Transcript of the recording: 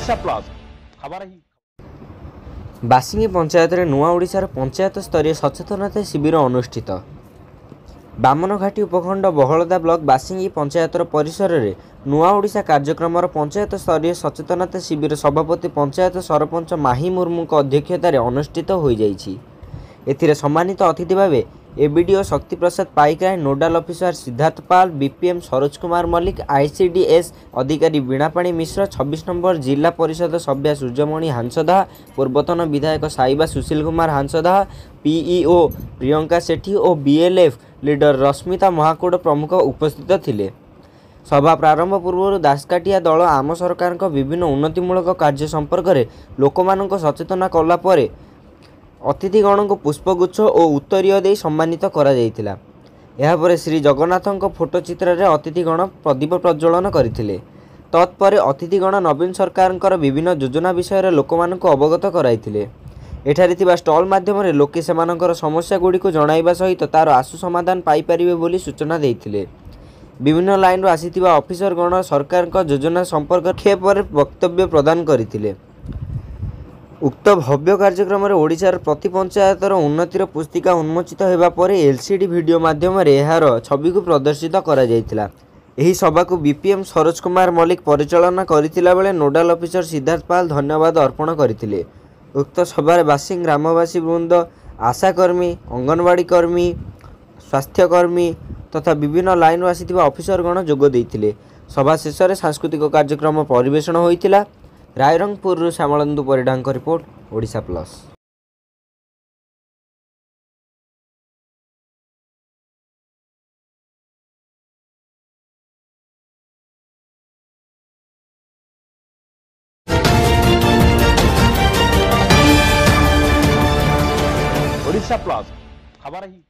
Odisha plus खबर ही बासिंगी पंचायत रे नुआ ओडिशार पंचायत स्तरीय सचेतनता शिविर अनुष्ठित। बामनघाटी उपखंड बहलदा ब्लॉक बासिंगी पंचायतर परिसर में नुआ ओडिशा कार्यक्रम पंचायत स्तरीय सचेतनता शिविर सभापति पंचायत सरपंच माही मुर्मू अध्यक्षतार अनुष्ठित हो जाइछि। एथिरे सम्मानित अतिथि भावे एबीडीओ शक्ति प्रसाद पाइकराय, नोडाल ऑफिसर सिद्धार्थ पाल, बीपीएम सरोज कुमार मल्लिक, आईसीडीएस अधिकारी बीणापाणी मिश्र, 26 नंबर जिला परिषद सभ्या सूर्यमणि हांसदा, पूर्वतन विधायक साइबा सुशील कुमार हांसदा, पीईओ प्रियंका सेठी और बीएलएफ लीडर रश्मिता महाकुड़ प्रमुख उपस्थित थिले। सभा प्रारंभ पूर्व दासकाटिया दल आम सरकार विभिन्न उन्नतिमूलक कार्य संपर्क में लोकमानक सचेतना कलापर अतिथिगण को पुष्पगुच्छ और उत्तरीय दे सम्मानित करा जायतिला। एहापर श्री जगन्नाथ फोटो चित्र रे अतिथिगण प्रदीप प्रज्वलन करथिले। तत्पर अतिथिगण नवीन सरकार विभिन्न योजना विषय रे लोकमानक अवगत कराइथिले। एठारे थिबा स्टॉल माध्यम रे लोके सेमानकर समस्या गुडी को जणाइबा सहित तार आशु समाधान पाई परिबे बोली सूचना देइथिले। विभिन्न लाइन रो आसीथिबा ऑफिसरगण सरकार योजना संपर्क पर वक्तव्य प्रदान करथिले। उक्त भव्य कार्यक्रम में ओडिशार प्रति पंचायतर उन्नतिर पुस्तिका उन्मोचित होगा पर एलसीडी वीडियो माध्यम यार छवि को प्रदर्शित करा जायतिला। एही सभा को बीपीएम सरोज कुमार मल्लिक परिचालना करथिला बेले नोडाल ऑफिसर सिद्धार्थ पाल धन्यवाद अर्पण करथिले। उक्त सभा बासिंग ग्रामवासी वृंद, आशाकर्मी, अंगनवाड़ी कर्मी, स्वास्थ्यकर्मी तथा विभिन्न लाइन आसीथिबा ऑफिसरगण जोग देइथिले। सभा शेष में सांस्कृतिक कार्यक्रम परिवेषण होइतिला। रायरंगपुर श्यामलंदु परिडांक report, Odisha plus. Odisha plus खबर ही